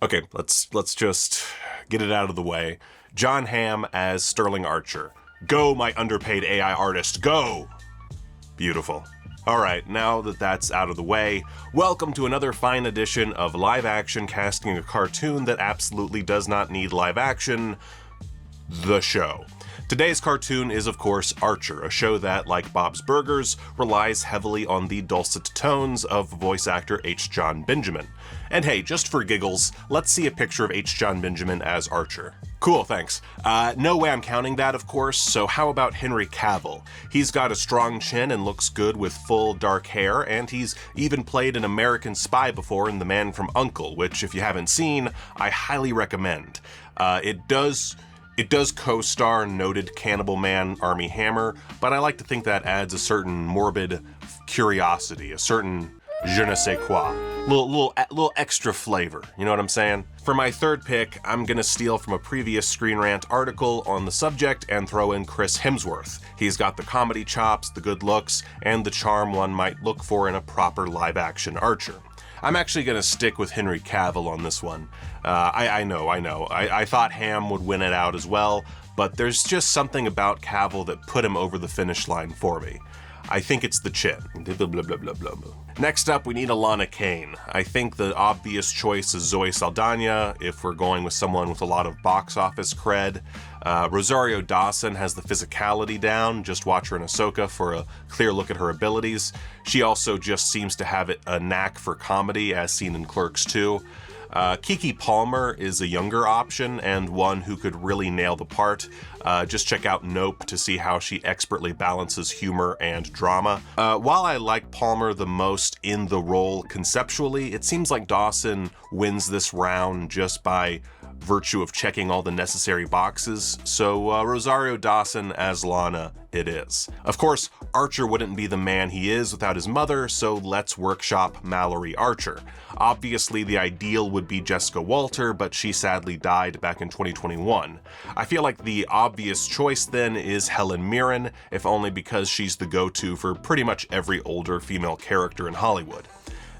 Okay, let's just get it out of the way. John Hamm as Sterling Archer. Go, my underpaid AI artist, go! Beautiful. All right, now that that's out of the way, welcome to another fine edition of live action casting a cartoon that absolutely does not need live action, the show. Today's cartoon is, of course, Archer, a show that, like Bob's Burgers, relies heavily on the dulcet tones of voice actor H. John Benjamin. And hey, just for giggles, let's see a picture of H. John Benjamin as Archer. Cool, thanks. No way I'm counting that, of course, so how about Henry Cavill? He's got a strong chin and looks good with full dark hair, and he's even played an American spy before in The Man from U.N.C.L.E., which, if you haven't seen, I highly recommend. It does co-star noted cannibal man Armie Hammer, but I like to think that adds a certain morbid curiosity, a certain je ne sais quoi, little extra flavor, you know what I'm saying? For my third pick, I'm gonna steal from a previous ScreenRant article on the subject and throw in Chris Hemsworth. He's got the comedy chops, the good looks, and the charm one might look for in a proper live-action Archer. I'm actually going to stick with Henry Cavill on this one. I know. I thought Hamm would win it out as well, but there's just something about Cavill that put him over the finish line for me. I think it's the chin. Blah, blah, blah, blah, blah. Next up, we need Alana Kane. I think the obvious choice is Zoe Saldana if we're going with someone with a lot of box office cred. Rosario Dawson has the physicality down. Just watch her in Ahsoka for a clear look at her abilities. She also just seems to have a knack for comedy, as seen in Clerks 2. Keke Palmer is a younger option and one who could really nail the part. Just check out Nope to see how she expertly balances humor and drama. While I like Palmer the most in the role conceptually, it seems like Dawson wins this round just by virtue of checking all the necessary boxes, so Rosario Dawson as Lana it is. Of course, Archer wouldn't be the man he is without his mother, so let's workshop Mallerie Archer. Obviously, the ideal would be Jessica Walter, but she sadly died back in 2021. I feel like the obvious choice then is Helen Mirren, if only because she's the go-to for pretty much every older female character in Hollywood.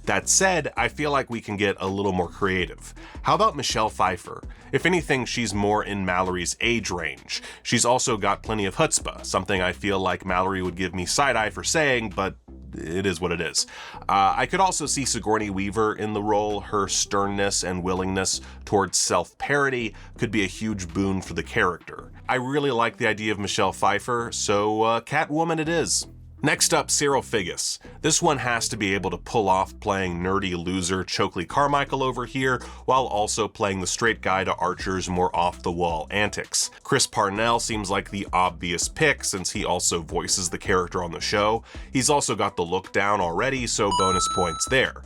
That said, I feel like we can get a little more creative. How about Michelle Pfeiffer? If anything, she's more in Mallory's age range. She's also got plenty of chutzpah, something I feel like Mallory would give me side-eye for saying, but it is what it is. I could also see Sigourney Weaver in the role. Her sternness and willingness towards self-parody could be a huge boon for the character. I really like the idea of Michelle Pfeiffer, so Catwoman it is. Next up, Cheryl Figgis. This one has to be able to pull off playing nerdy loser Chokely Carmichael over here, while also playing the straight guy to Archer's more off-the-wall antics. Chris Parnell seems like the obvious pick since he also voices the character on the show. He's also got the look down already, so bonus points there.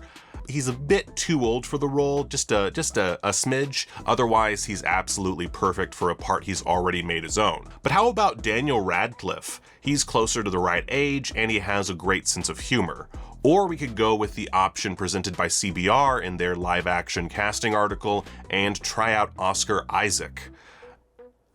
He's a bit too old for the role, just a smidge. Otherwise, he's absolutely perfect for a part he's already made his own. But how about Daniel Radcliffe? He's closer to the right age, and he has a great sense of humor. Or we could go with the option presented by CBR in their live-action casting article and try out Oscar Isaac.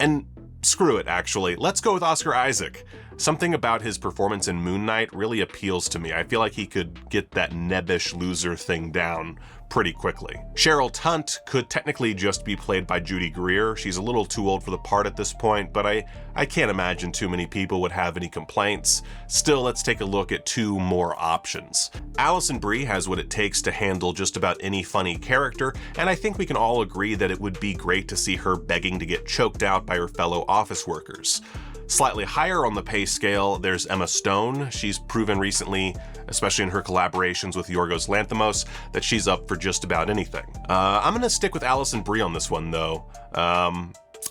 And screw it, actually. Let's go with Oscar Isaac. Something about his performance in Moon Knight really appeals to me. I feel like he could get that nebbish loser thing down pretty quickly. Cheryl Tunt could technically just be played by Judy Greer. She's a little too old for the part at this point, but I can't imagine too many people would have any complaints. Still, let's take a look at two more options. Alison Brie has what it takes to handle just about any funny character, and I think we can all agree that it would be great to see her begging to get choked out by her fellow office workers. Slightly higher on the pay scale, there's Emma Stone. She's proven recently, especially in her collaborations with Yorgos Lanthimos, that she's up for just about anything. I'm gonna stick with Alison Brie on this one though.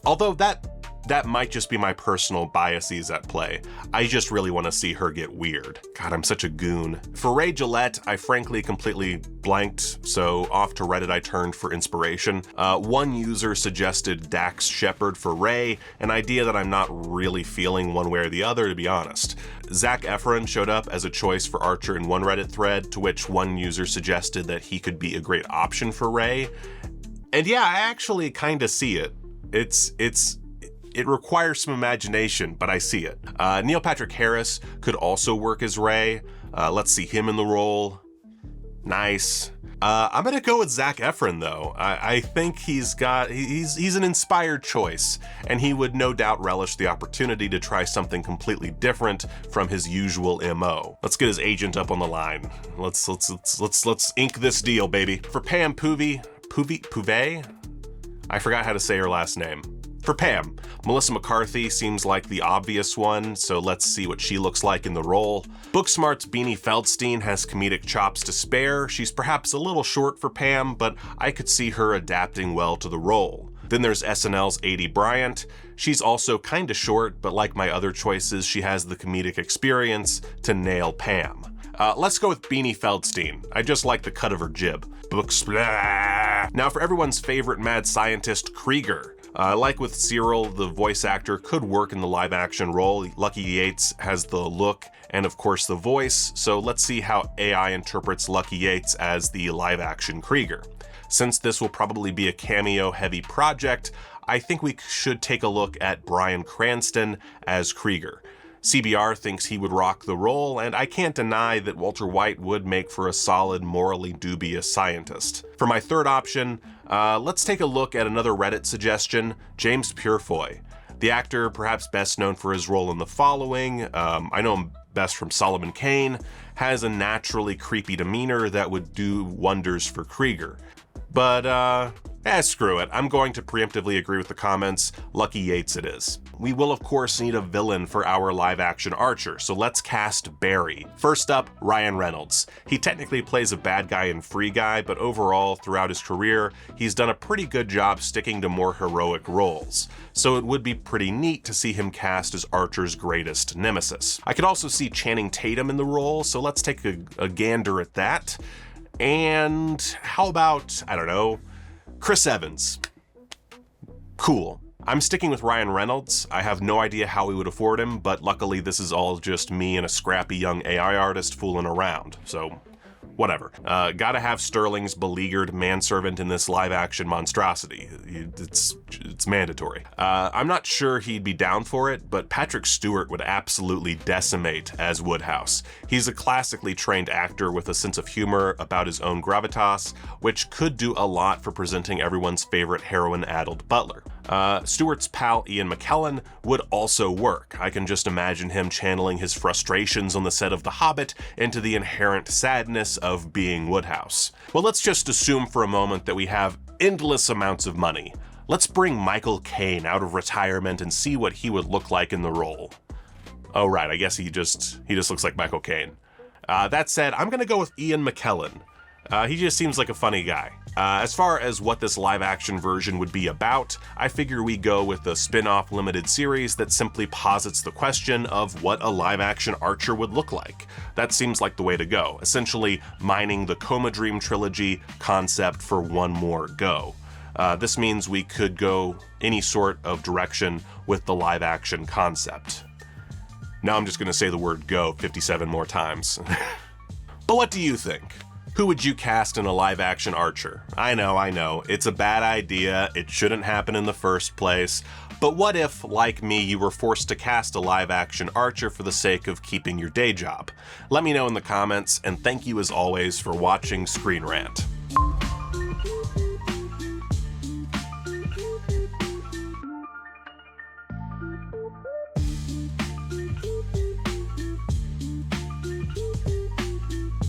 Although that might just be my personal biases at play. I just really want to see her get weird. God, I'm such a goon. For Ray Gillette, I frankly completely blanked, so off to Reddit I turned for inspiration. One user suggested Dax Shepard for Ray, an idea that I'm not really feeling one way or the other, to be honest. Zac Efron showed up as a choice for Archer in one Reddit thread, to which one user suggested that he could be a great option for Ray. And yeah, I actually kind of see it. It requires some imagination, but I see it. Neil Patrick Harris could also work as Ray. Let's see him in the role. Nice. I'm gonna go with Zac Efron though. I think he's an inspired choice, and he would no doubt relish the opportunity to try something completely different from his usual MO. Let's get his agent up on the line. Let's ink this deal, baby. For Pam Pouve, I forgot how to say her last name. For Pam, Melissa McCarthy seems like the obvious one, so let's see what she looks like in the role. Booksmart's Beanie Feldstein has comedic chops to spare. She's perhaps a little short for Pam, but I could see her adapting well to the role. Then there's SNL's Aidy Bryant. She's also kinda short, but like my other choices, she has the comedic experience to nail Pam. Let's go with Beanie Feldstein. I just like the cut of her jib. Books. Now for everyone's favorite mad scientist, Creger. Like with Cyril, the voice actor could work in the live action role. Lucky Yates has the look and of course the voice, so let's see how AI interprets Lucky Yates as the live action Creger. Since this will probably be a cameo heavy project, I think we should take a look at Bryan Cranston as Creger. CBR thinks he would rock the role, and I can't deny that Walter White would make for a solid, morally dubious scientist. For my third option, let's take a look at another Reddit suggestion, James Purefoy. The actor, perhaps best known for his role in The Following, I know him best from Solomon Kane, has a naturally creepy demeanor that would do wonders for Creger. But, screw it. I'm going to preemptively agree with the comments. Lucky Yates it is. We will of course need a villain for our live action Archer, so let's cast Barry. First up, Ryan Reynolds. He technically plays a bad guy in Free Guy, but overall, throughout his career, he's done a pretty good job sticking to more heroic roles. So it would be pretty neat to see him cast as Archer's greatest nemesis. I could also see Channing Tatum in the role, so let's take a gander at that. And how about, I don't know, Chris Evans? Cool. I'm sticking with Ryan Reynolds. I have no idea how we would afford him, but luckily this is all just me and a scrappy young AI artist fooling around, so whatever. Gotta have Sterling's beleaguered manservant in this live-action monstrosity. It's mandatory. I'm not sure he'd be down for it, but Patrick Stewart would absolutely decimate as Woodhouse. He's a classically trained actor with a sense of humor about his own gravitas, which could do a lot for presenting everyone's favorite heroin-addled butler. Stewart's pal Ian McKellen would also work. I can just imagine him channeling his frustrations on the set of The Hobbit into the inherent sadness of being Woodhouse. Well, let's just assume for a moment that we have endless amounts of money. Let's bring Michael Caine out of retirement and see what he would look like in the role. Oh right, I guess he just looks like Michael Caine. That said, I'm gonna go with Ian McKellen. He just seems like a funny guy. As far as what this live-action version would be about, I figure we go with a spin-off limited series that simply posits the question of what a live-action Archer would look like. That seems like the way to go, essentially mining the Coma Dream trilogy concept for one more go. This means we could go any sort of direction with the live-action concept. Now I'm just gonna say the word go 57 more times. But what do you think? Who would you cast in a live-action Archer? I know, it's a bad idea, it shouldn't happen in the first place, but what if, like me, you were forced to cast a live-action Archer for the sake of keeping your day job? Let me know in the comments, and thank you as always for watching ScreenRant.